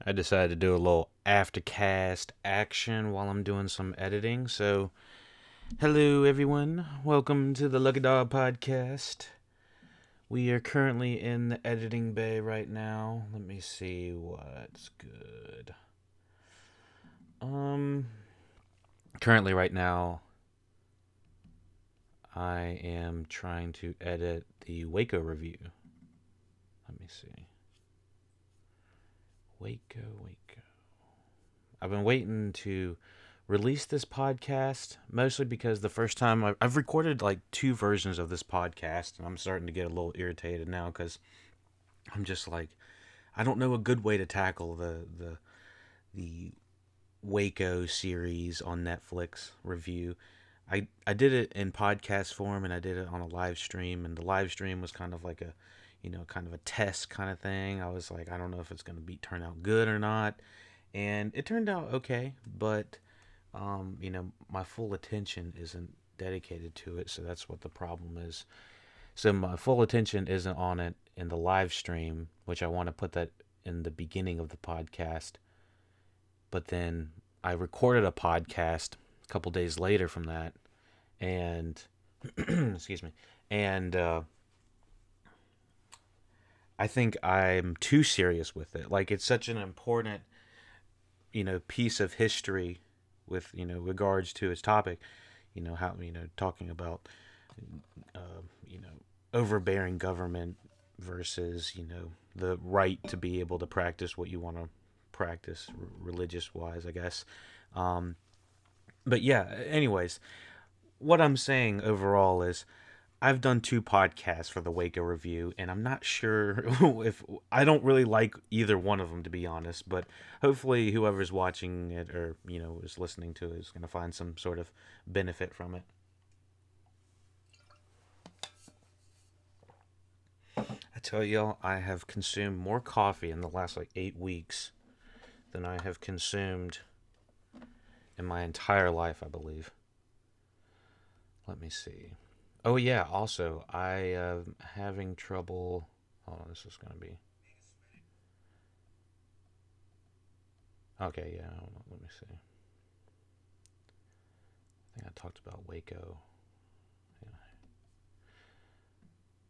I decided to do a little aftercast action while I'm doing some editing. So, hello everyone. Welcome to the LuckyDog podcast. We are currently in the editing bay right now. Let me see what's good. Um Currently right now I am trying to edit the Waco review. Let me see. Waco. I've been waiting to release this podcast mostly because the first time I've recorded like two versions of this podcast, and I'm starting to get a little irritated now because I'm just like, I don't know a good way to tackle the Waco series on Netflix review. I did it in podcast form, and I did it on a live stream, and the live stream was kind of like a, kind of a test kind of thing. I was like, I don't know if it's going to be turn out good or not, and it turned out okay, but my full attention isn't dedicated to it, so that's what the problem is. So my full attention isn't on it in the live stream, which I want to put that in the beginning of the podcast. But then I recorded a podcast a couple days later from that, and excuse me, and I think I'm too serious with it. Like it's such an important, piece of history with regards to its topic. How talking about you know overbearing government versus the right to be able to practice what you want to practice religious wise, I guess. Um, but yeah, anyways, what I'm saying overall is I've done two podcasts for the Waco review, and I'm not sure if I don't really like either one of them, to be honest. But hopefully, whoever's watching it or is listening to it is going to find some sort of benefit from it. I tell y'all, I have consumed more coffee in the last like 8 weeks than I have consumed in my entire life, I believe. Let me see. Oh yeah, also I am having trouble. Oh, this is gonna be okay. Yeah, hold on, let me see. I think I talked about Waco. Yeah.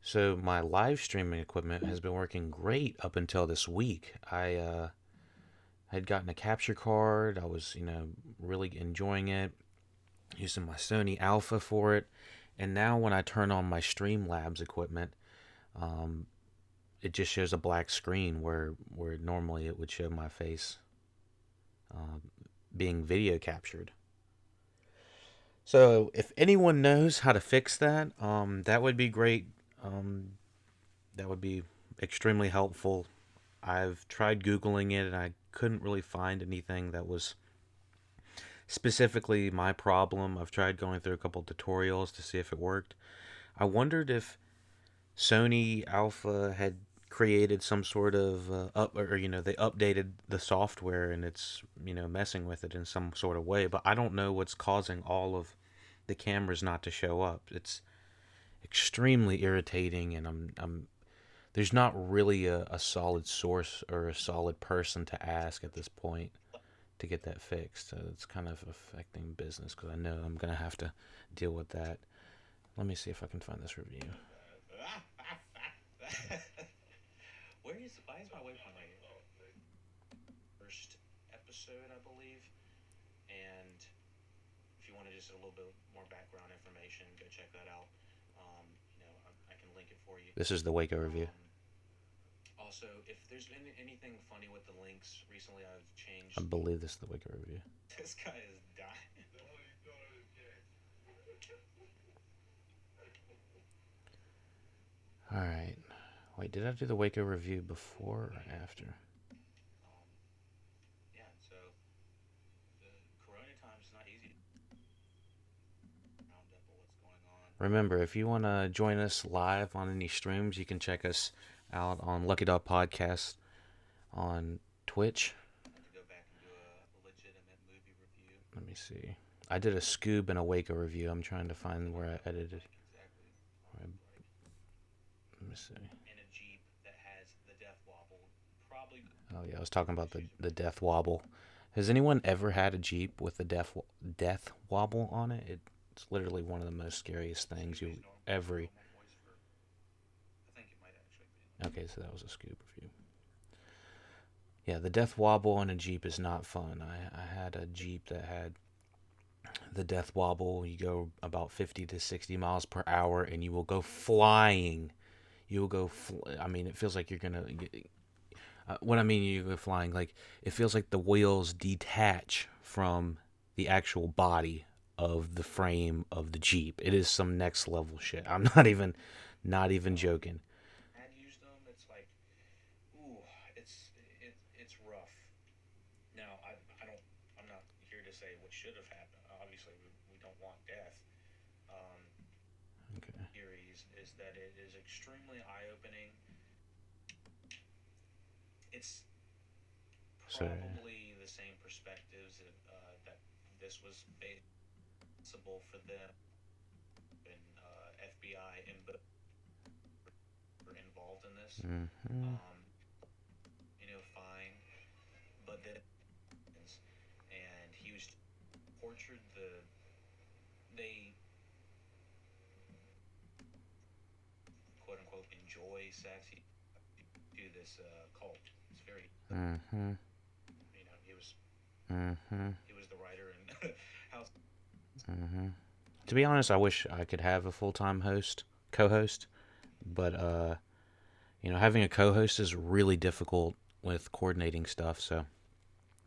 So my live streaming equipment has been working great up until this week. I had gotten a capture card. I was really enjoying it, using my Sony Alpha for it, and now when I turn on my Streamlabs equipment, um, it just shows a black screen where normally it would show my face uh, being video captured. So if anyone knows how to fix that, that would be great. Um, that would be extremely helpful. I've tried Googling it and I couldn't really find anything that was specifically my problem. I've tried going through a couple tutorials to see if it worked. I wondered if Sony Alpha had created some sort of up or they updated the software and it's messing with it in some sort of way, but I don't know what's causing all of the cameras not to show up. It's extremely irritating, and I'm there's not really a solid source or a solid person to ask at this point to get that fixed. So it's kind of affecting business because I know I'm gonna have to deal with that. Let me see if I can find this review. Why is my waypoint right here? First episode, I believe. And if you want to just a little bit more background information, go check that out. I can link it for you. This is the Waco review. Also, if there's been anything funny with the links recently, I've changed. I believe this is the Waco review. This guy is dying. All right. Wait, did I do the Waco review before or after? Yeah, so the Corona times is not easy. Round up what's going on. Remember, if you want to join us live on any streams, you can check us out on Lucky Dog Podcast on Twitch. To go back and do a legitimate movie review. Let me see. I did a Scoob and a Waco review. I'm trying to find where I edited. Let me see. In a Jeep that has the death wobble. Probably. Oh yeah, I was talking about the death wobble. Has anyone ever had a Jeep with the death wobble on it? It's literally one of the most scariest things you ever. Okay, so that was a scoop review. Yeah, the death wobble on a Jeep is not fun. I had a Jeep that had the death wobble. You go about 50 to 60 miles per hour and you will go flying. You will go, I mean, it feels like you're going to. What I mean, you go flying, like, it feels like the wheels detach from the actual body of the frame of the Jeep. It is some next level shit. I'm not even joking. Okay. So, mm-hmm. Mm-hmm. Mm-hmm. Mm-hmm. To be honest, I wish I could have a full-time co-host, but having a co-host is really difficult with coordinating stuff. So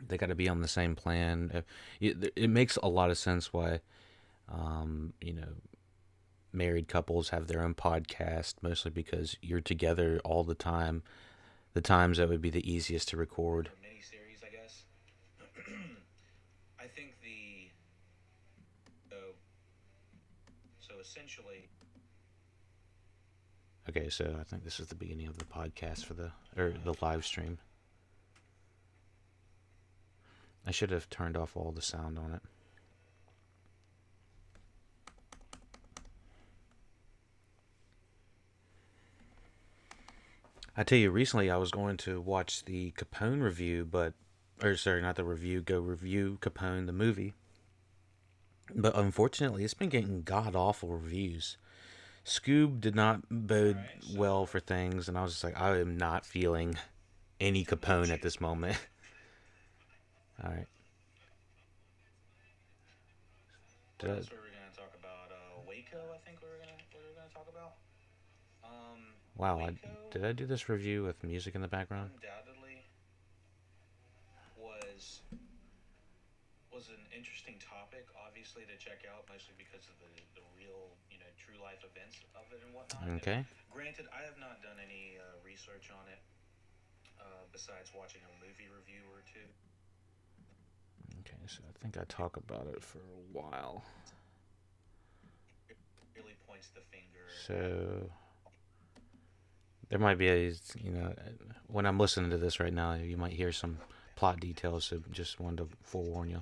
they got to be on the same plan. It makes a lot of sense why, um, you know, married couples have their own podcast, mostly because you're together all the time. The times that would be the easiest to record. Okay, so I think this is the beginning of the podcast for the live stream. I should have turned off all the sound on it. I tell you, recently I was going to watch the Capone review, or sorry, not the review, go review Capone the movie. But unfortunately, it's been getting god awful reviews. Scoob did not bode well for things, and I was just like, I am not feeling any Capone at this moment. All right. Did wow, did I do this review with music in the background? Okay. Okay, so I think I talk about it for a while. So there might be when I'm listening to this right now, you might hear some plot details. So just wanted to forewarn you.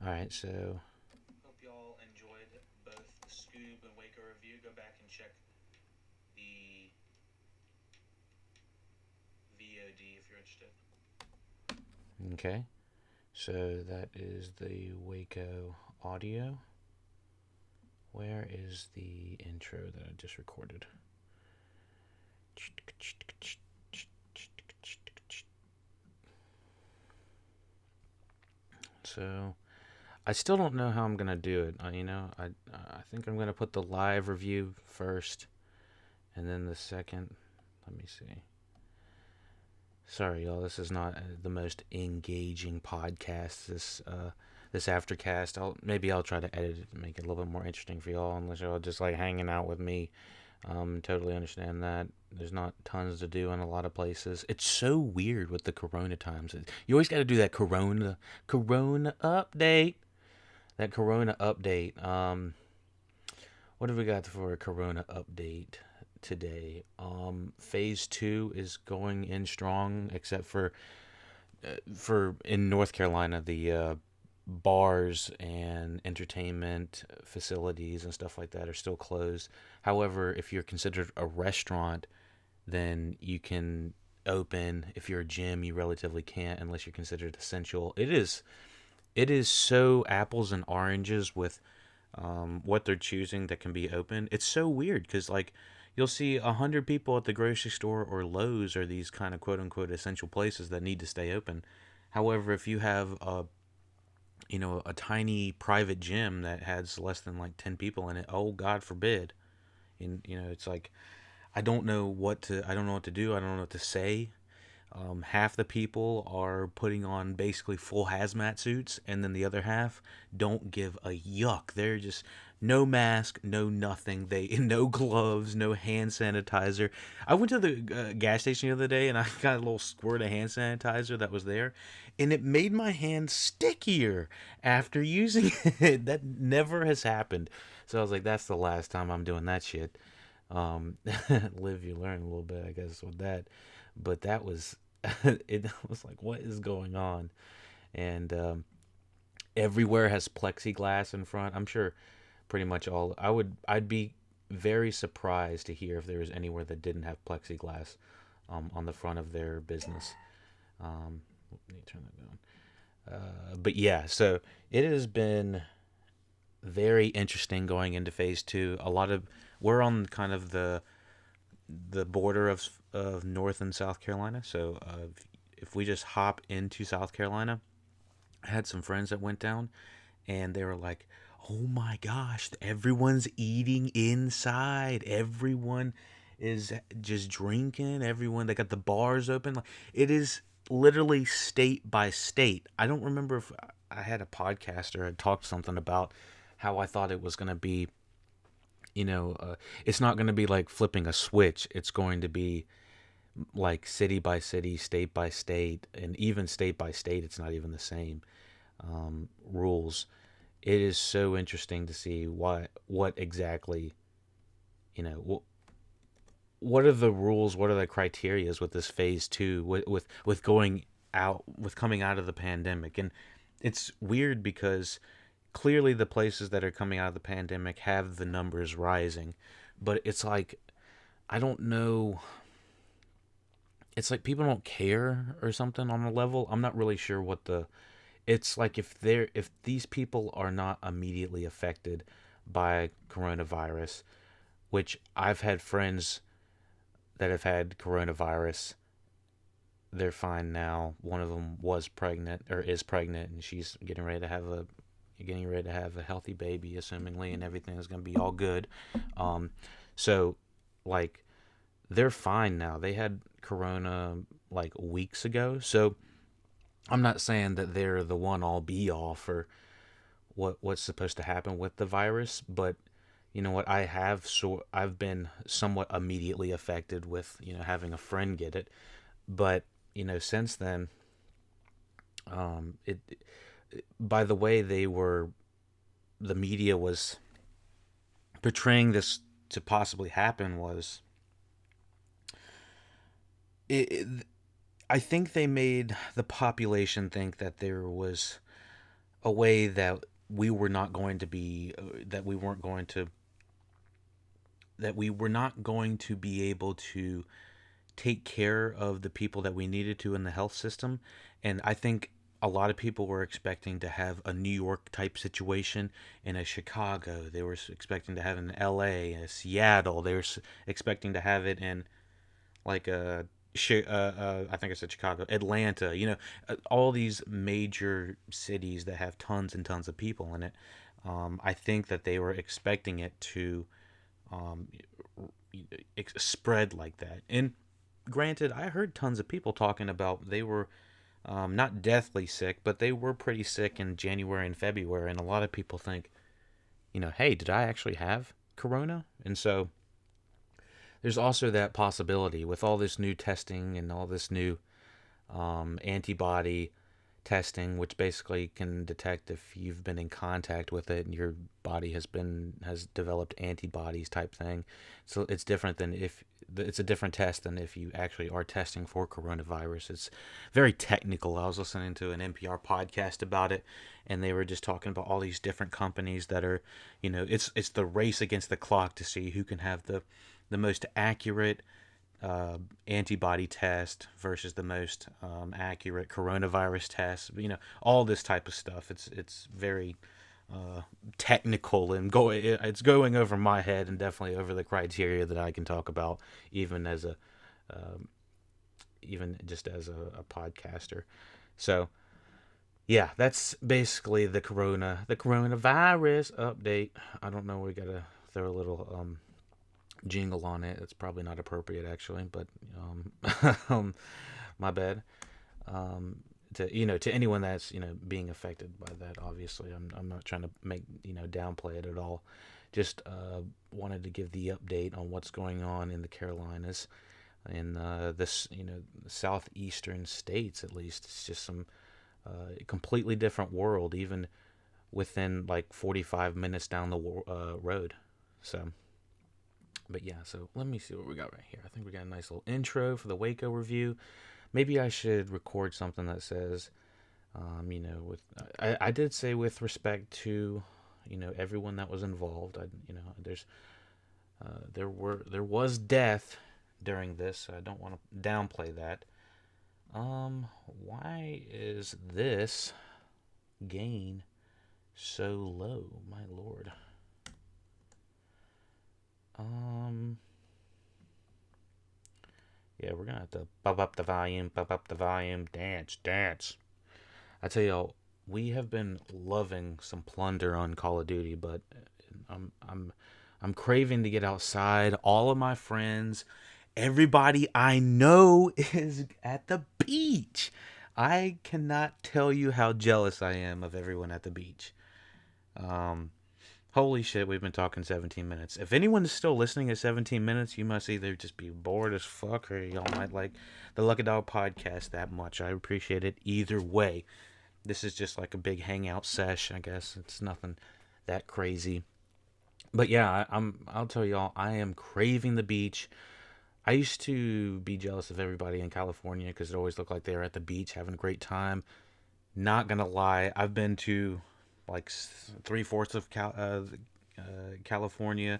All right, so okay, so that is the Waco audio. Where is the intro that I just recorded? So I still don't know how I'm gonna do it. I think I'm gonna put the live review first, and then the second. Let me see. Sorry, y'all. This is not the most engaging podcast. This aftercast. Maybe I'll try to edit it and make it a little bit more interesting for y'all. Unless y'all just like hanging out with me. Totally understand that. There's not tons to do in a lot of places. It's so weird with the Corona times. You always got to do that Corona update. That Corona update. What have we got for a Corona update today? Phase 2 is going in strong, except for in North Carolina, the bars and entertainment facilities and stuff like that are still closed. However, if you're considered a restaurant, then you can open. If you're a gym, you relatively can't unless you're considered essential. It is so apples and oranges with what they're choosing that can be open. It's so weird because like you'll see 100 people at the grocery store or Lowe's or these kind of quote unquote essential places that need to stay open. However, if you have a tiny private gym that has less than like 10 people in it, oh God forbid. And it's like I don't know what to do. I don't know what to say. Half the people are putting on basically full hazmat suits, and then the other half don't give a yuck. They're just no mask, no nothing. They no gloves, no hand sanitizer. I went to the gas station the other day, and I got a little squirt of hand sanitizer that was there, and it made my hand stickier after using it. That never has happened. So I was like, that's the last time I'm doing that shit. Live, you learn a little bit, I guess, with that. But that was, it was like, what is going on? And everywhere has plexiglass in front. I'm sure pretty much all. I'd be very surprised to hear if there was anywhere that didn't have plexiglass on the front of their business. Let me turn that down. But yeah, so it has been very interesting going into phase two. We're on kind of the border of North and South Carolina. So if we just hop into South Carolina, I had some friends that went down, and they were like, "Oh my gosh, everyone's eating inside. Everyone is just drinking. Everyone, they got the bars open. Like it is literally state by state." I don't remember if I had a podcaster had talked something about how I thought it was going to be, it's not going to be like flipping a switch. It's going to be like city by city, state by state, and even state by state, it's not even the same rules. It is so interesting to see what exactly, what are the rules, what are the criterias with this phase two, with going out, with coming out of the pandemic. And it's weird because clearly the places that are coming out of the pandemic have the numbers rising, but it's like, I don't know, it's like people don't care or something on a level. I'm not really sure it's like if these people are not immediately affected by coronavirus, which I've had friends that have had coronavirus, they're fine now. One of them was pregnant or is pregnant, and she's getting ready to have a healthy baby, assumingly, and everything is going to be all good. So, like, they're fine now. They had corona like weeks ago, so I'm not saying that they're the one all be all for what's supposed to happen with the virus, but you know what? I've been somewhat immediately affected with having a friend get it, but since then, it by the way the media was portraying this to possibly happen was it I think they made the population think that there was a way that we were not going to be that we were not going to be able to take care of the people that we needed to in the health system. And I think a lot of people were expecting to have a New York type situation in a Chicago. They were expecting to have it in LA, a Seattle. They were expecting to have it in like I think I said Chicago, Atlanta. All these major cities that have tons and tons of people in it. I think that they were expecting it to um, spread like that. And granted, I heard tons of people talking about they were not deathly sick, but they were pretty sick in January and February. And a lot of people think, hey, did I actually have corona? And so there's also that possibility with all this new testing and all this new antibody testing, which basically can detect if you've been in contact with it and your body has developed antibodies type thing. So it's different than if it's a different test than if you actually are testing for coronavirus. It's very technical. I was listening to an NPR podcast about it, and they were just talking about all these different companies that are, it's the race against the clock to see who can have the most accurate antibody test versus the most accurate coronavirus test. All this type of stuff. It's very technical, and it's going over my head and definitely over the criteria that I can talk about, even as even just as a podcaster. So yeah, that's basically the coronavirus update. I don't know. We gotta throw a little jingle on it. It's probably not appropriate actually, but my bad. To anyone that's being affected by that, obviously, I'm not trying to make downplay it at all. Just wanted to give the update on what's going on in the Carolinas, in this southeastern states. At least it's just some completely different world, even within like 45 minutes down the road. So. But yeah, so let me see what we got right here. I think we got a nice little intro for the Waco review. Maybe I should record something that says, I did say with respect to, everyone that was involved. There was death during this. So I don't want to downplay that. Why is this gain so low? My lord. Yeah, we're gonna have to bump up the volume, dance. I tell y'all, we have been loving some plunder on Call of Duty, but I'm craving to get outside. All of my friends, everybody I know is at the beach. I cannot tell you how jealous I am of everyone at the beach. Holy shit, we've been talking 17 minutes. If anyone is still listening at 17 minutes, you must either just be bored as fuck or y'all might like the LuckyDog podcast that much. I appreciate it either way. This is just like a big hangout sesh, I guess. It's nothing that crazy. But yeah, I'll tell y'all, I am craving the beach. I used to be jealous of everybody in California because it always looked like they were at the beach having a great time. Not gonna lie, I've been to like 3/4 of California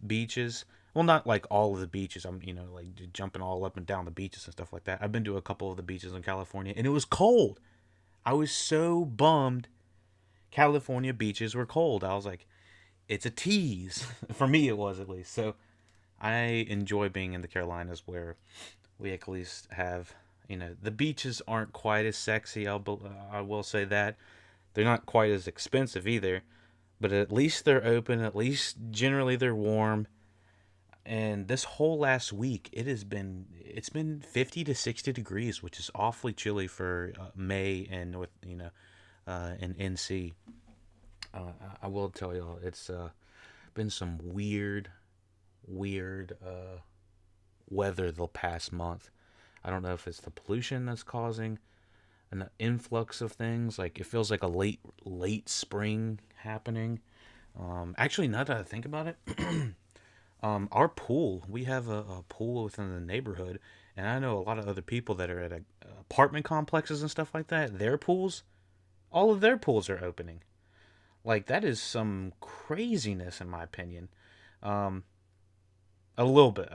beaches. Well, not like all of the beaches. I'm like jumping all up and down the beaches and stuff like that. I've been to a couple of the beaches in California, and it was cold. I was so bummed. California beaches were cold. I was like, it's a tease. For me, it was at least. So I enjoy being in the Carolinas where we at least have, the beaches aren't quite as sexy. I will say that. They're not quite as expensive either, but at least they're open. At least generally they're warm. And this whole last week, it's been 50 to 60 degrees, which is awfully chilly for May and in NC. I will tell y'all, it's been some weird weather the past month. I don't know if it's the pollution that's causing an influx of things. Like it feels like a late spring happening. Actually, now that I think about it, our pool, we have a pool within the neighborhood, and I know a lot of other people that are at apartment complexes and stuff like that. All of their pools are opening. Like that is some craziness in my opinion. A little bit.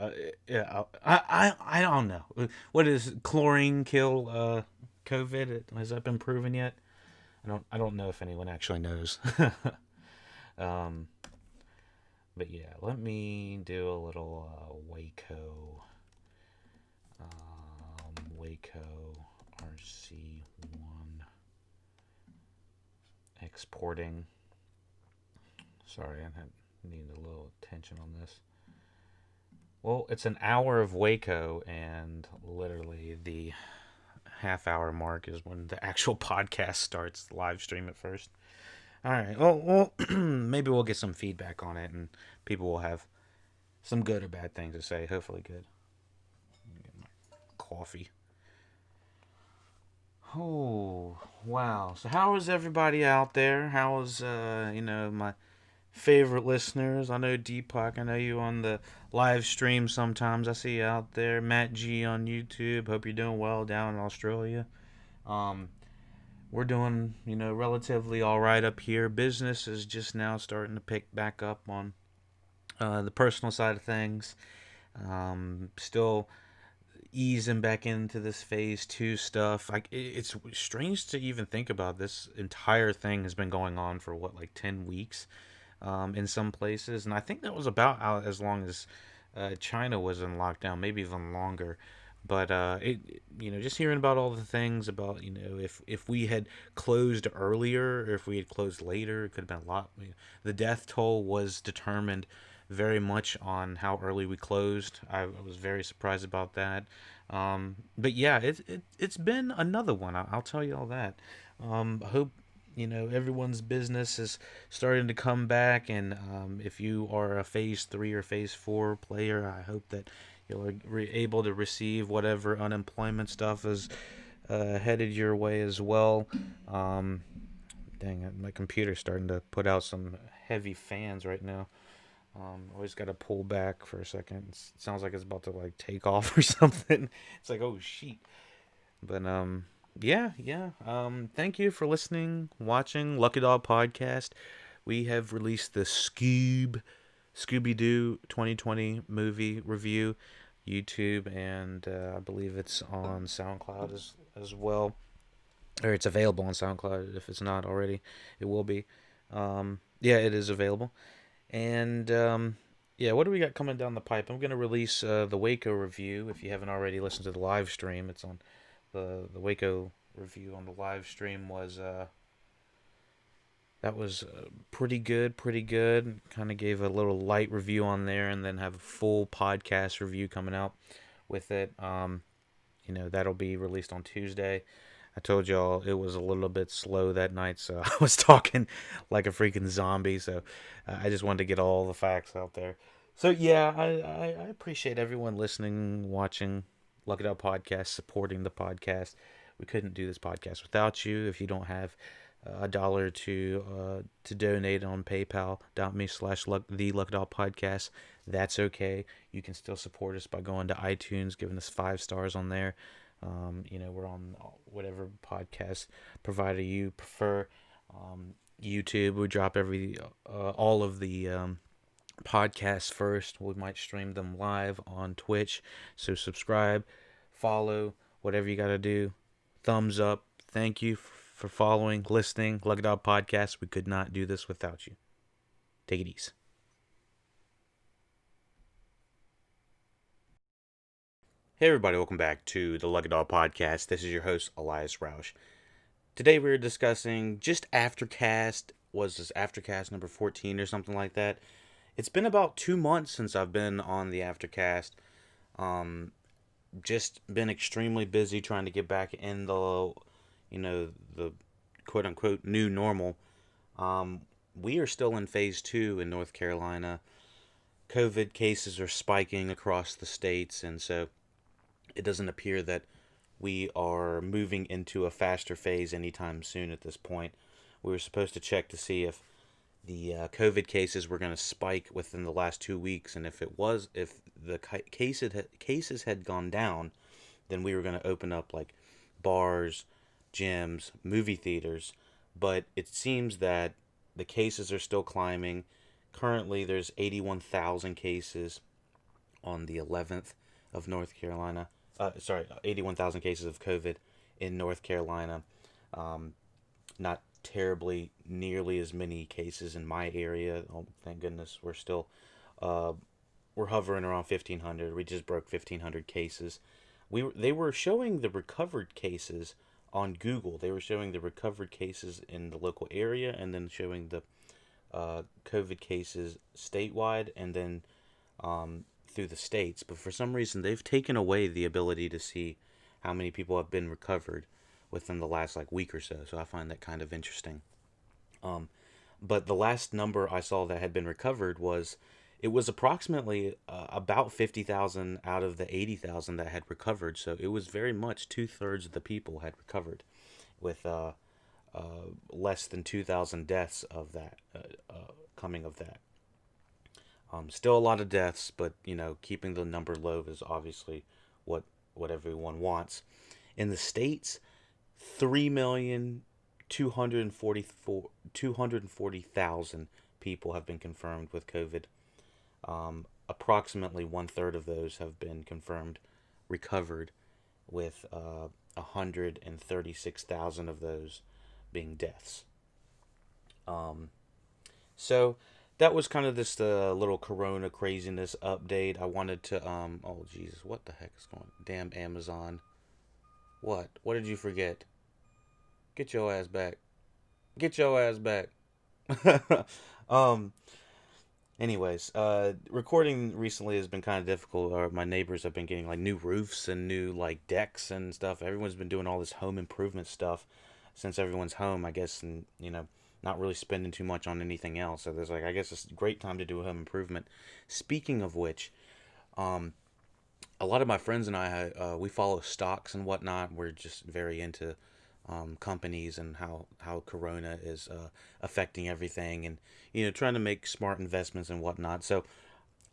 Yeah, I don't know. What is chlorine kill COVID? Has that been proven yet? I don't know if anyone actually knows. um, but yeah, let me do a little Waco. Waco RC1 exporting. Sorry, I need a little attention on this. Well, it's an hour of Waco, and literally the half-hour mark is when the actual podcast starts, the live stream at first. All right, well, maybe we'll get some feedback on it, and people will have some good or bad things to say. Hopefully good. Let me get my coffee. Oh, wow. So how is everybody out there? How is my favorite listeners? I know Deepak, I know you on the live stream sometimes. I see you out there. Matt G on YouTube. Hope you're doing well down in Australia. Um we're doing, relatively all right up here. Business is just now starting to pick back up on the personal side of things. Still easing back into this phase two stuff. It's strange to even think about. This entire thing has been going on for what, like 10 weeks, in some places, and I think that was about out as long as China was in lockdown, maybe even longer. But just hearing about all the things about, if we had closed earlier, or if we had closed later, it could have been a lot. The death toll was determined very much on how early we closed. I was very surprised about that. But yeah, it's been another one. I'll tell you all that. I hope everyone's business is starting to come back, and if you are a phase 3 or phase 4 player, I hope that you're able to receive whatever unemployment stuff is headed your way as well. um, Dang it, my computer's starting to put out some heavy fans right now. Always got to pull back for a second. It sounds like it's about to like take off or something. It's like, oh sheet. But yeah, yeah. Thank you for listening, watching Lucky Dog Podcast. We have released the Scooby Doo 2020 movie review, YouTube, and I believe it's on SoundCloud as well, or it's available on SoundCloud. If it's not already, it will be. Yeah, it is available. And yeah, what do we got coming down the pipe? I'm gonna release the Waco review. If you haven't already listened to the live stream, it's on the Waco review on the live stream was that was pretty good, pretty good. Kind of gave a little light review on there, and then have a full podcast review coming out with it. That'll be released on Tuesday. I told y'all it was a little bit slow that night, so I was talking like a freaking zombie. So I just wanted to get all the facts out there. So yeah, I appreciate everyone listening, watching Look It Up podcast, supporting the podcast. We couldn't do this podcast without you. If you don't have a dollar to donate on PayPal.me/the Look It Up podcast, that's okay. You can still support us by going to iTunes, giving us 5 stars on there. We're on whatever podcast provider you prefer. YouTube, we drop all of the podcasts first. We might stream them live on Twitch. So subscribe, follow, whatever you got to do. Thumbs up. Thank you for following, listening. Lug It Out Podcast. We could not do this without you. Take it easy. Hey everybody, welcome back to the Lucky Dog Podcast. This is your host, Elias Roush. Today we're discussing just Aftercast. Was this Aftercast number 14 or something like that? It's been about 2 months since I've been on the Aftercast. Just been extremely busy trying to get back in the quote unquote new normal. We are still in phase 2 in North Carolina. COVID cases are spiking across the states, and so it doesn't appear that we are moving into a faster phase anytime soon at this point. We were supposed to check to see if the COVID cases were going to spike within the last 2 weeks, and if the cases had gone down, then we were going to open up like bars, gyms, movie theaters. But it seems that the cases are still climbing. Currently, there's 81,000 cases on the 11th of North Carolina. 81,000 cases of COVID in North Carolina. Not terribly nearly as many cases in my area. Oh, thank goodness. We're hovering around 1,500. We just broke 1,500 cases. They were showing the recovered cases on Google. They were showing the recovered cases in the local area, and then showing the COVID cases statewide, and then through the states. But for some reason, they've taken away the ability to see how many people have been recovered within the last like week or so. So I find that kind of interesting. But the last number I saw that had been recovered was it was approximately about 50,000 out of the 80,000 that had recovered. So it was very much two-thirds of the people had recovered, with less than 2,000 deaths of that coming of that. Still a lot of deaths, but keeping the number low is obviously what everyone wants. In the states, 3,240,000 people have been confirmed with COVID. Approximately one third of those have been confirmed recovered, with 136,000 of those being deaths. So that was kind of this little Corona craziness update. I wanted to oh Jesus, what the heck is going on? Damn Amazon. What did you forget? Get your ass back. Get your ass back. um Anyways, recording recently has been kind of difficult. My neighbors have been getting like new roofs and new like decks and stuff. Everyone's been doing all this home improvement stuff since everyone's home, I guess, and not really spending too much on anything else. So there's like, I guess it's a great time to do a home improvement. Speaking of which, um, a lot of my friends and I, we follow stocks and whatnot. We're just very into companies and how Corona is affecting everything, and trying to make smart investments and whatnot. So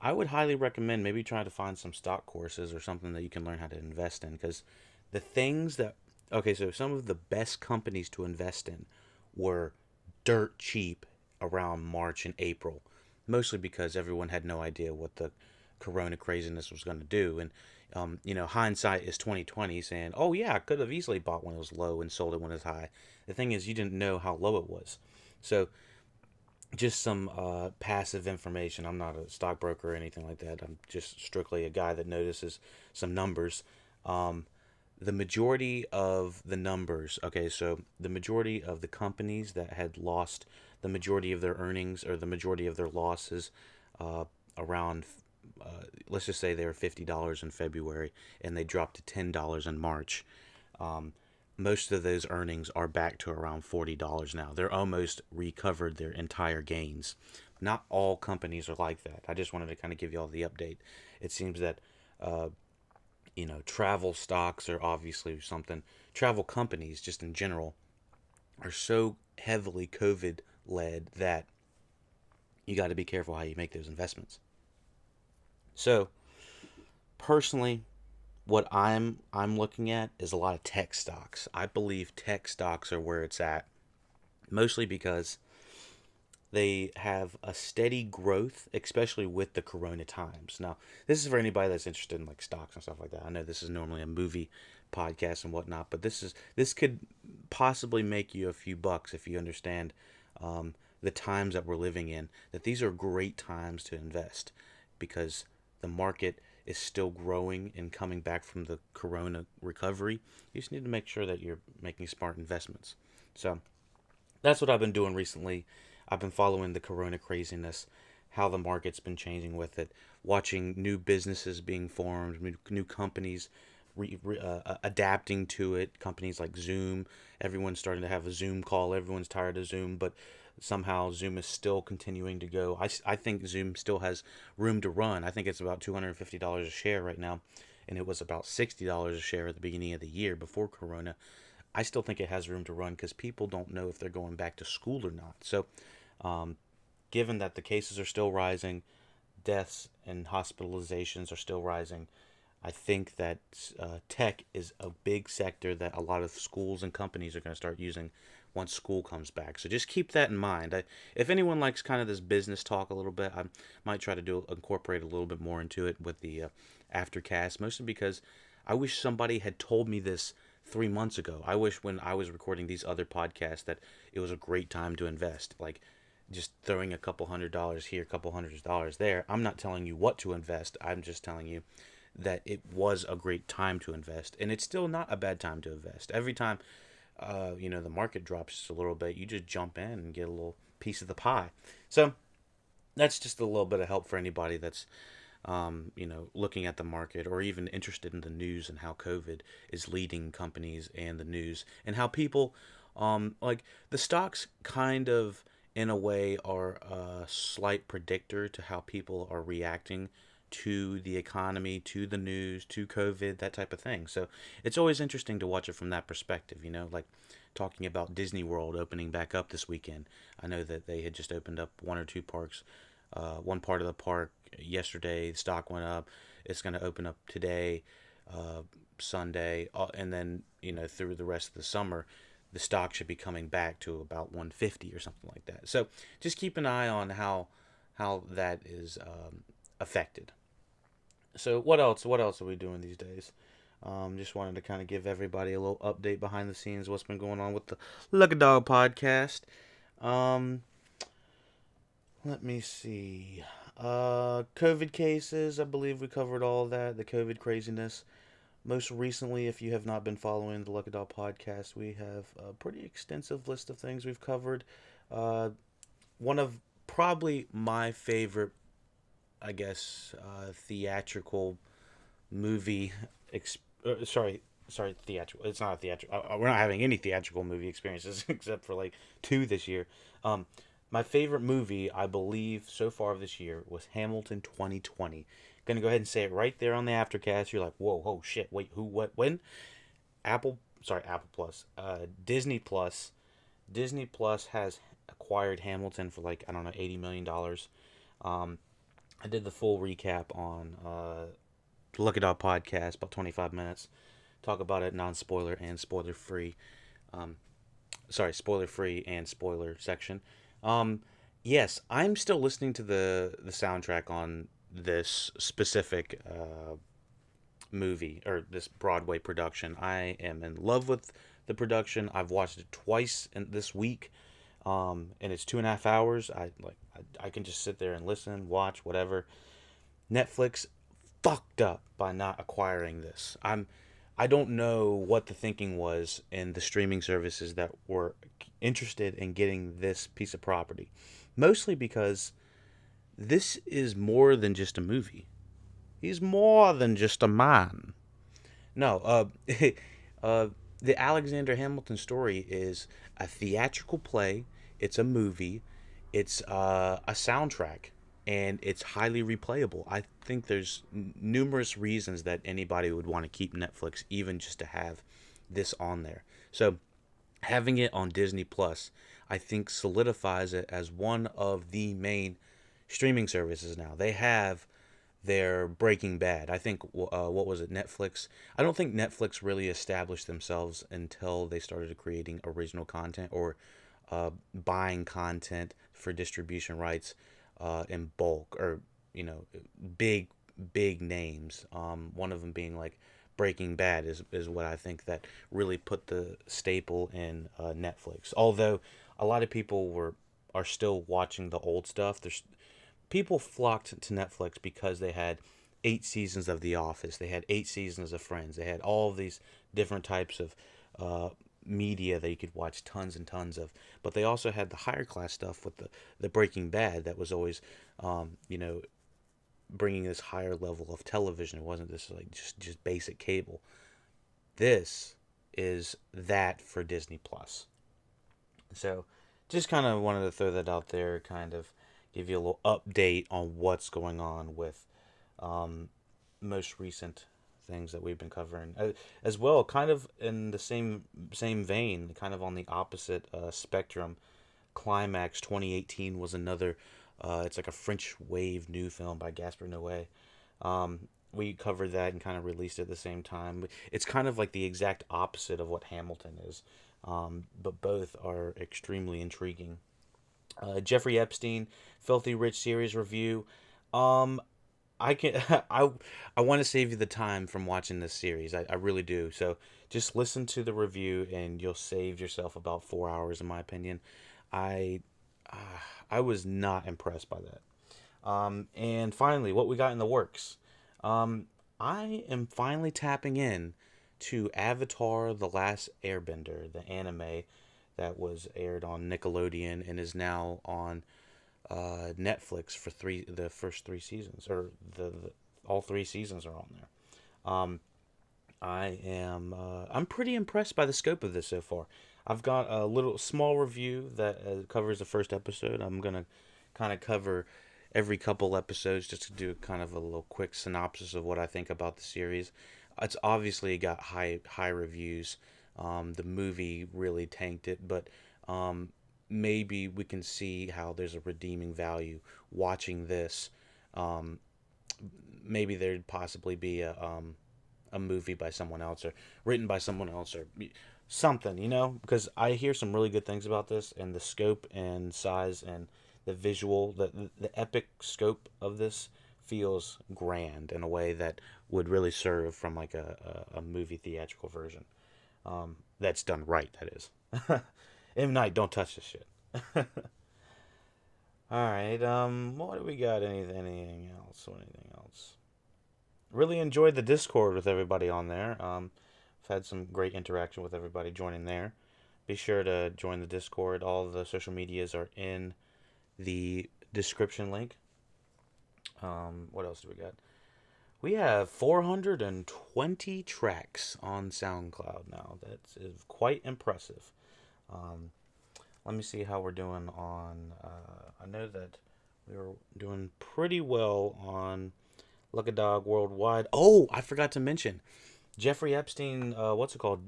I would highly recommend maybe trying to find some stock courses or something that you can learn how to invest in, because the things that okay, so some of the best companies to invest in were dirt cheap around March and April, mostly because everyone had no idea what the Corona craziness was going to do. And hindsight is 2020, saying, "Oh yeah, I could have easily bought when it was low and sold it when it was high." The thing is, you didn't know how low it was. So just some passive information. I'm not a stockbroker or anything like that. I'm just strictly a guy that notices some numbers. Um, the majority of the numbers, okay, so the majority of the companies that had lost the majority of their earnings or the majority of their losses uh, around, let's just say they were $50 in February and they dropped to $10 in March. Um, Most of those earnings are back to around $40 now. They're almost recovered their entire gains. Not all companies are like that. I just wanted to kind of give you all the update. It seems that uh, travel stocks are obviously something. Travel companies, just in general, are so heavily COVID led that you got to be careful how you make those investments. So, personally, what I'm looking at is a lot of tech stocks. I believe tech stocks are where it's at, mostly because they have a steady growth, especially with the Corona times. Now, this is for anybody that's interested in like stocks and stuff like that. I know this is normally a movie podcast and whatnot, but this could possibly make you a few bucks if you understand the times that we're living in. That these are great times to invest, because the market is still growing and coming back from the Corona recovery. You just need to make sure that you're making smart investments. So that's what I've been doing recently. I've been following the Corona craziness, how the market's been changing with it, watching new businesses being formed, new companies adapting to it. Companies like Zoom, everyone's starting to have a Zoom call. Everyone's tired of Zoom, but somehow Zoom is still continuing to go. I think Zoom still has room to run. I think it's about $250 a share right now, and it was about $60 a share at the beginning of the year before Corona. I still think it has room to run because people don't know if they're going back to school or not. So, um, given that the cases are still rising, deaths and hospitalizations are still rising, I think that tech is a big sector that a lot of schools and companies are going to start using once school comes back. So just keep that in mind. If anyone likes kind of this business talk a little bit, I might try to incorporate a little bit more into it with the aftercast, mostly because I wish somebody had told me this 3 months ago. I wish when I was recording these other podcasts that it was a great time to invest. Like just throwing a couple $100 here, a couple $100 there. I'm not telling you what to invest. I'm just telling you that it was a great time to invest, and it's still not a bad time to invest. Every time, the market drops just a little bit, you just jump in and get a little piece of the pie. So that's just a little bit of help for anybody that's, looking at the market or even interested in the news and how COVID is leading companies and the news and how people, like the stocks kind of in a way, are a slight predictor to how people are reacting to the economy, to the news, to COVID, that type of thing. So it's always interesting to watch it from that perspective, like talking about Disney World opening back up this weekend. I know that they had just opened up one or two parks. One part of the park yesterday, the stock went up. It's going to open up today, uh, Sunday, and then through the rest of the summer, the stock should be coming back to about 150 or something like that. So just keep an eye on how that is affected. So what else? What else are we doing these days? Just wanted to kind of give everybody a little update behind the scenes, what's been going on with the LuckyDog podcast. Um, Let me see. COVID cases, I believe we covered all of that, the COVID craziness. Most recently, if you have not been following the Lucky Dog podcast, we have a pretty extensive list of things we've covered. Uh, One of probably my favorite, I guess, theatrical movie. Theatrical. It's not a theatrical. We're not having any theatrical movie experiences except for like two this year. My favorite movie, I believe, so far this year was Hamilton 2020. Gonna go ahead and say it right there on the aftercast. You're like, whoa, oh shit, wait, who, what, when? Apple Plus, Disney Plus. Disney Plus has acquired Hamilton for like, I don't know, $80 million. I did the full recap on the Look It Up podcast, about 25 minutes. Talk about it non-spoiler and spoiler free. Spoiler free and spoiler section. Yes, I'm still listening to the soundtrack on this specific movie, or this Broadway production. I am in love with the production. I've watched it twice in this week, and it's 2.5 hours. I can just sit there and listen, watch, whatever. Netflix fucked up by not acquiring this. I don't know what the thinking was in the streaming services that were interested in getting this piece of property. Mostly because this is more than just a movie. He's more than just a man. No, the Alexander Hamilton story is a theatrical play. It's a movie. It's a soundtrack, and it's highly replayable. I think there's numerous reasons that anybody would want to keep Netflix, even just to have this on there. So having it on Disney Plus, I think solidifies it as one of the main streaming services now. They have their Breaking Bad. I think what was it, Netflix? I don't think Netflix really established themselves until they started creating original content, or buying content for distribution rights in bulk, or big names. One of them being like Breaking Bad is what I think that really put the staple in Netflix. Although a lot of people are still watching the old stuff. There's people flocked to Netflix because they had 8 seasons of The Office. They had 8 seasons of Friends. They had all of these different types of media that you could watch tons and tons of. But they also had the higher class stuff with the Breaking Bad that was always, bringing this higher level of television. It wasn't this like just basic cable. This is that for Disney Plus. So just kind of wanted to throw that out there, kind of give you a little update on what's going on with most recent things that we've been covering, as well. Kind of in the same vein, kind of on the opposite spectrum. Climax 2018 was another. It's like a French wave new film by Gaspar Noé. We covered that and kind of released it at the same time. It's kind of like the exact opposite of what Hamilton is, but both are extremely intriguing. Jeffrey Epstein, Filthy Rich series review. I can I want to save you the time from watching this series. I really do. So just listen to the review and you'll save yourself about 4 hours, in my opinion. I was not impressed by that. And finally, what we got in the works. I am finally tapping in to Avatar: The Last Airbender, the anime that was aired on Nickelodeon and is now on Netflix for the first 3 seasons, or the all 3 seasons are on there. I'm pretty impressed by the scope of this so far. I've got a little small review that covers the first episode. I'm gonna kind of cover every couple episodes just to do kind of a little quick synopsis of what I think about the series. It's obviously got high reviews. The movie really tanked it, but maybe we can see how there's a redeeming value watching this. Um, Maybe there'd possibly be a movie by someone else or written by someone else or something, because I hear some really good things about this and the scope and size and the visual, the epic scope of this feels grand in a way that would really serve from like a movie theatrical version. That's done right, that is. M. Night, don't touch this shit. All right. What do we got? Anything else? Or anything else? Really enjoyed the Discord with everybody on there. I've had some great interaction with everybody joining there. Be sure to join the Discord. All the social medias are in the description link. What else do we got? We have 420 tracks on SoundCloud now. That is quite impressive. Um, Let me see how we're doing on. I know that we were doing pretty well on LuckyDog Worldwide. Oh, I forgot to mention Jeffrey Epstein. What's it called?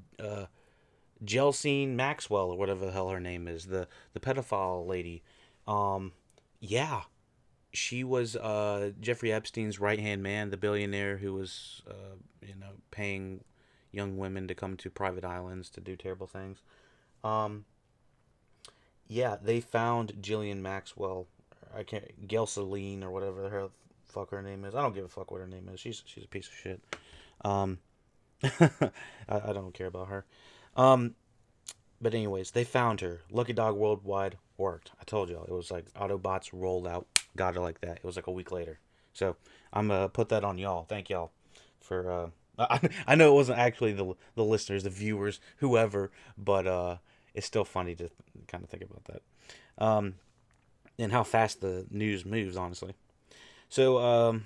Jelsine Maxwell or whatever the hell her name is. The pedophile lady. Um, yeah, she was Jeffrey Epstein's right hand man, the billionaire who was paying young women to come to private islands to do terrible things. Um, Yeah, they found Gillian Maxwell. I can't Gelseline or whatever the hell fuck her name is. I don't give a fuck what her name is. She's a piece of shit. Um, I don't care about her. Um, but anyways, they found her. Lucky Dog Worldwide worked. I told y'all it was like Autobots rolled out, got her like that. It was like a week later. So I'm gonna put that on y'all. Thank y'all for. I know it wasn't actually the listeners, the viewers, whoever, but it's still funny to kind of think about that. Um, and how fast the news moves, honestly. So,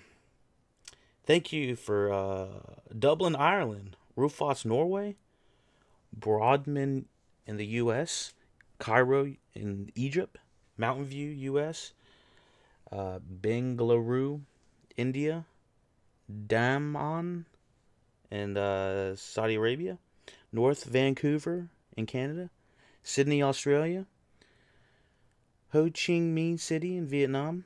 thank you for Dublin, Ireland, Rufus, Norway, Broadman in the U.S., Cairo in Egypt, Mountain View, U.S., Bengaluru, India, Daman in Saudi Arabia, North Vancouver in Canada, Sydney, Australia, Ho Chi Minh City in Vietnam,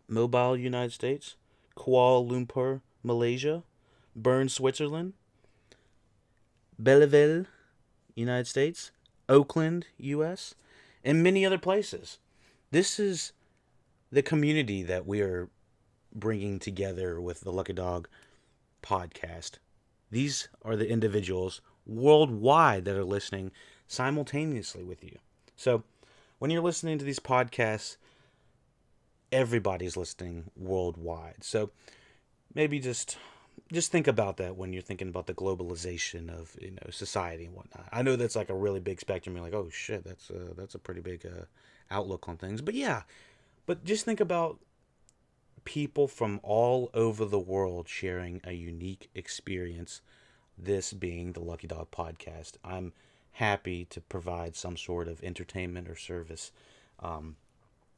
Mobile, United States, Kuala Lumpur, Malaysia, Bern, Switzerland, Belleville, United States, Oakland, U.S., and many other places. This is the community that we are bringing together with the Lucky Dog podcast. These are the individuals worldwide that are listening simultaneously with you. So, when you're listening to these podcasts, everybody's listening worldwide. So, maybe just think about that when you're thinking about the globalization of society and whatnot. I know that's like a really big spectrum. You're like, oh shit, that's a pretty big outlook on things. But yeah, but just think about people from all over the world sharing a unique experience. This being the Lucky Dog podcast, I'm happy to provide some sort of entertainment or service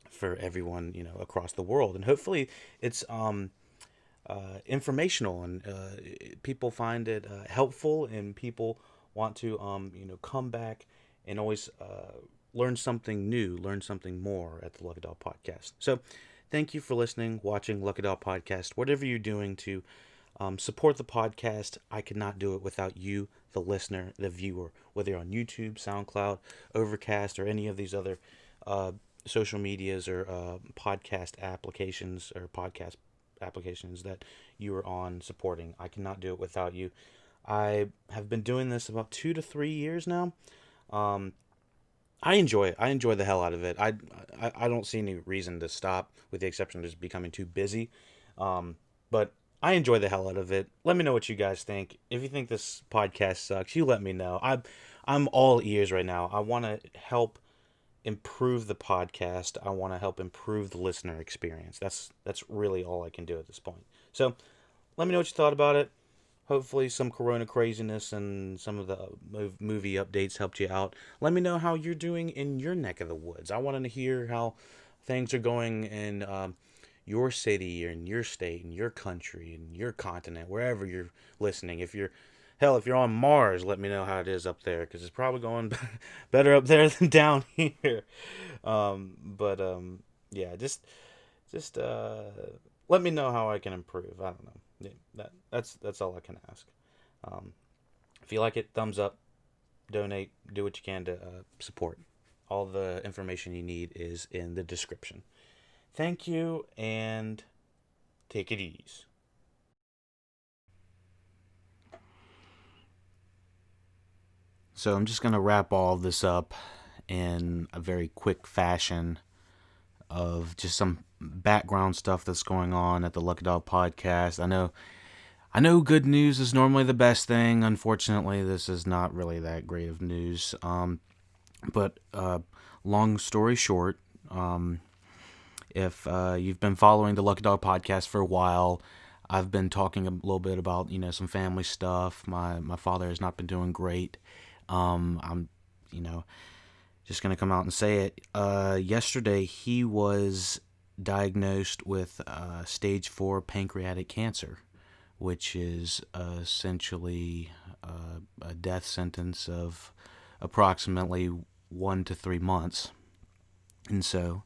for everyone across the world, and hopefully it's informational and people find it helpful, and people want to come back and always learn something new, learn something more at the Lucky Dog podcast. So thank you for listening, watching Lucky Dog podcast, whatever you're doing to support the podcast. I could not do it without you, the listener, the viewer, whether you're on YouTube, SoundCloud, Overcast, or any of these other social medias or podcast applications or podcast applications that you are on supporting. I cannot do it without you. I have been doing this about 2 to 3 years now. I enjoy it. I enjoy the hell out of it. I don't see any reason to stop, with the exception of just becoming too busy. But I enjoy the hell out of it. Let me know what you guys think. If you think this podcast sucks, you let me know. I'm all ears right now. I want to help improve the podcast. I want to help improve the listener experience. That's really all I can do at this point. So let me know what you thought about it. hopefully some Corona craziness and some of the movie updates helped you out. Let me know how you're doing in your neck of the woods. I want to hear how things are going in your city or in your state, in your country, in your continent, wherever you're listening. If you're on Mars, let me know how it is up there, because it's probably going better up there than down here. But yeah, just let me know how I can improve. I don't know. Yeah, that's all I can ask. Um, if you like it, thumbs up, donate, do what you can to support. All the information you need is in the description. Thank you, and take it easy. So I'm just gonna wrap all of this up in a very quick fashion of just some background stuff that's going on at the Lucky Dog podcast. I know good news is normally the best thing. Unfortunately, this is not really that great of news. But long story short, if you've been following the Lucky Dog podcast for a while, I've been talking a little bit about some family stuff. My father has not been doing great. I'm you know just gonna come out and say it. Yesterday he was diagnosed with stage 4 pancreatic cancer, which is essentially a death sentence of approximately 1 to 3 months. And so,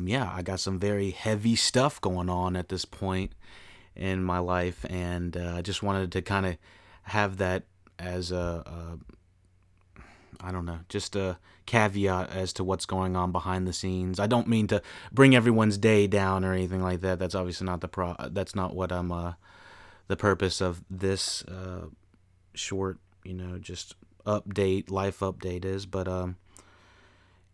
yeah, I got some very heavy stuff going on at this point in my life, and I just wanted to kind of have that as I don't know, just a caveat as to what's going on behind the scenes. I don't mean to bring everyone's day down or anything like that. That's obviously not that's not what I'm the purpose of this short, just life update is. But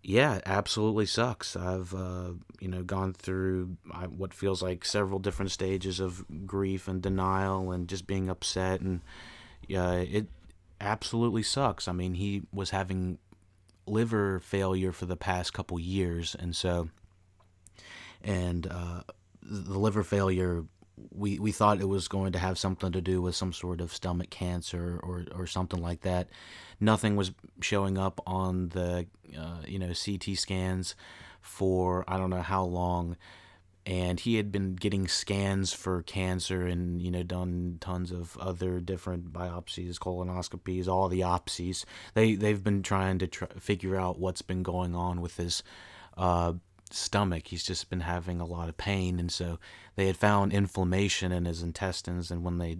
yeah, it absolutely sucks. I've gone through what feels like several different stages of grief and denial and just being upset, and it absolutely sucks. I mean, he was having liver failure for the past couple years, and so the liver failure, we thought it was going to have something to do with some sort of stomach cancer or something like that. Nothing was showing up on the CT scans for I don't know how long, and he had been getting scans for cancer and done tons of other different biopsies, colonoscopies, all the opsies. They've been trying to figure out what's been going on with his stomach. He's just been having a lot of pain, and so they had found inflammation in his intestines, and when they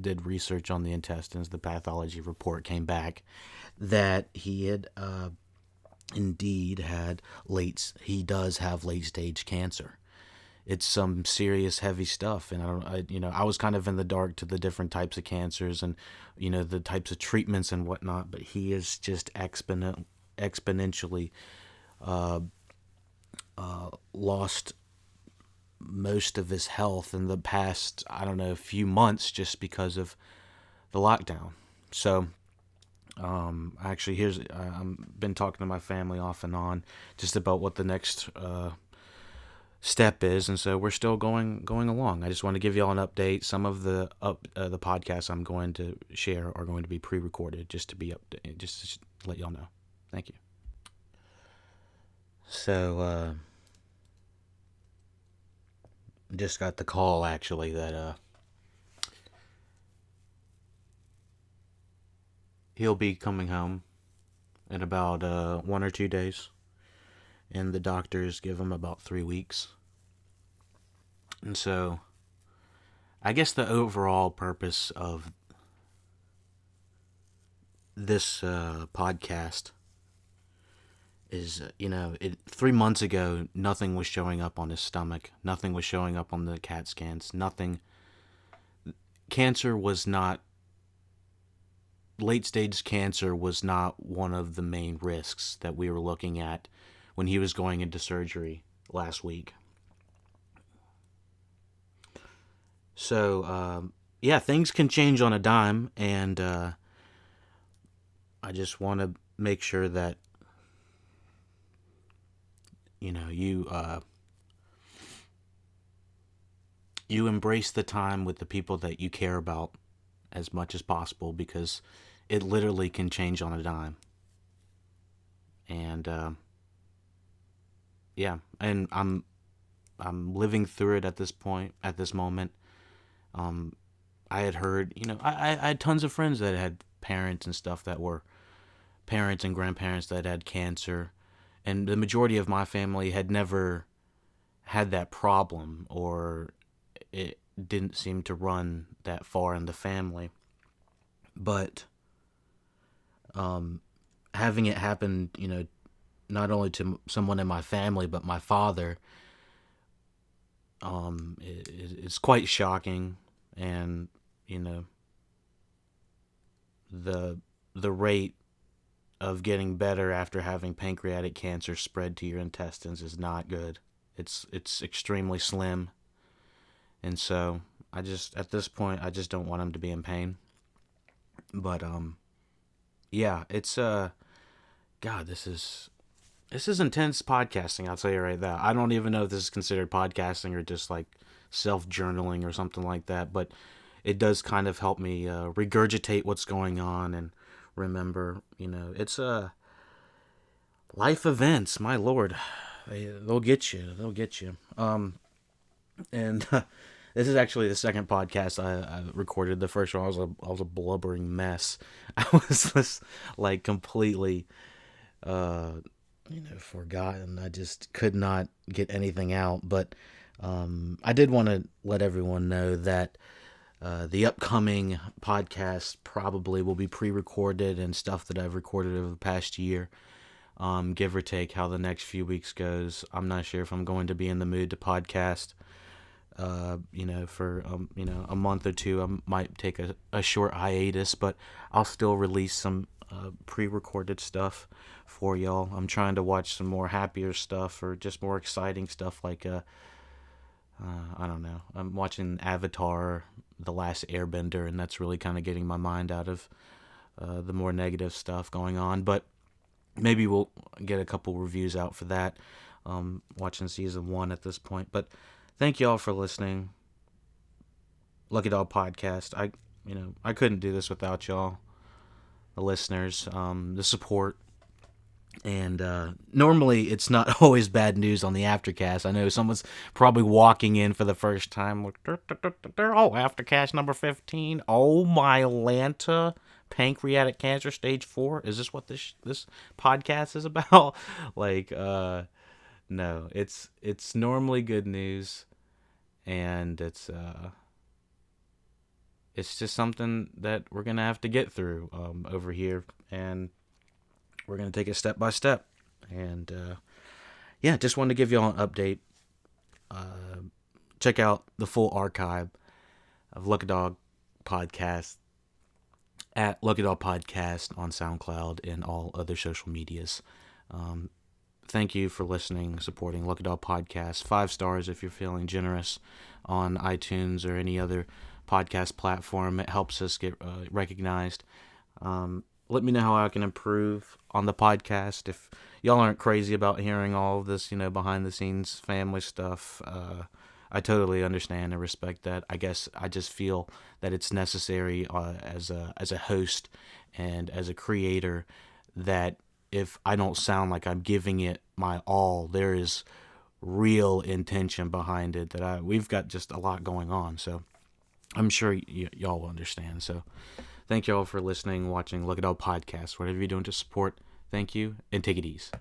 did research on the intestines, the pathology report came back that he had indeed he does have late stage cancer. It's some serious heavy stuff, and I was kind of in the dark to the different types of cancers and the types of treatments and whatnot, but he is just exponentially lost most of his health in the past, I don't know, few months, just because of the lockdown. So actually, I've been talking to my family off and on just about what the next step is, and so we're still going along. I just want to give y'all an update. Some of the podcasts I'm going to share are going to be pre-recorded, just to let y'all know. Thank you. So just got the call actually that he'll be coming home in about 1 or 2 days, and the doctors give him about 3 weeks. And so I guess the overall purpose of this podcast is, 3 months ago, nothing was showing up on his stomach. Nothing was showing up on the CAT scans. Nothing. Late stage cancer was not one of the main risks that we were looking at when he was going into surgery last week. So, yeah, things can change on a dime, and I just want to make sure that you embrace the time with the people that you care about, as much as possible because it literally can change on a dime. And yeah, and I'm living through it at this point, at this moment. I had heard, I had tons of friends that had parents and stuff that were parents and grandparents that had cancer, and the majority of my family had never had that problem, or it didn't seem to run that far in the family. But having it happen, not only to someone in my family, but my father, it's quite shocking. And, the the rate of getting better after having pancreatic cancer spread to your intestines is not good. It's extremely slim. And so I just, at this point, I just don't want him to be in pain. But yeah, it's God, this is intense podcasting, I'll tell you right now. I don't even know if this is considered podcasting or just like self-journaling or something like that, but it does kind of help me regurgitate what's going on and remember, it's life events, my lord. They'll get you. They'll get you. And this is actually the second podcast I recorded. The first one I was a blubbering mess. I was just like completely forgotten. I just could not get anything out. But I did want to let everyone know that the upcoming podcast probably will be pre-recorded and stuff that I've recorded over the past year. Give or take how the next few weeks goes. I'm not sure if I'm going to be in the mood to podcast. For a month or two. I might take a short hiatus, but I'll still release some pre-recorded stuff for y'all. I'm trying to watch some more happier stuff or just more exciting stuff like I don't know. I'm watching Avatar: The Last Airbender, and that's really kind of getting my mind out of the more negative stuff going on. But maybe we'll get a couple reviews out for that. Watching season 1 at this point, but thank y'all for listening. Lucky Dog Podcast. I couldn't do this without y'all, the listeners, the support. And normally it's not always bad news on the Aftercast. I know someone's probably walking in for the first time. Like, Aftercast number 15. Oh my Lanta. Pancreatic cancer stage 4. Is this what this podcast is about? Like, no, it's normally good news, and it's just something that we're gonna have to get through over here, and we're gonna take it step by step. And yeah, just wanted to give y'all an update. Check out the full archive of Lucky Dog Podcast at Lucky Dog Podcast on SoundCloud and all other social medias. Thank you for listening, supporting Lucky Dog Podcast. 5 stars if you're feeling generous on iTunes or any other podcast platform. It helps us get recognized. Let me know how I can improve on the podcast. If y'all aren't crazy about hearing all of this, behind the scenes family stuff, I totally understand and respect that. I guess I just feel that it's necessary as a host and as a creator that if I don't sound like I'm giving it my all, there is real intention behind it. We've got just a lot going on, so I'm sure y'all will understand. So thank y'all for listening, watching Look It All Podcast, whatever you're doing to support. Thank you, and take it easy.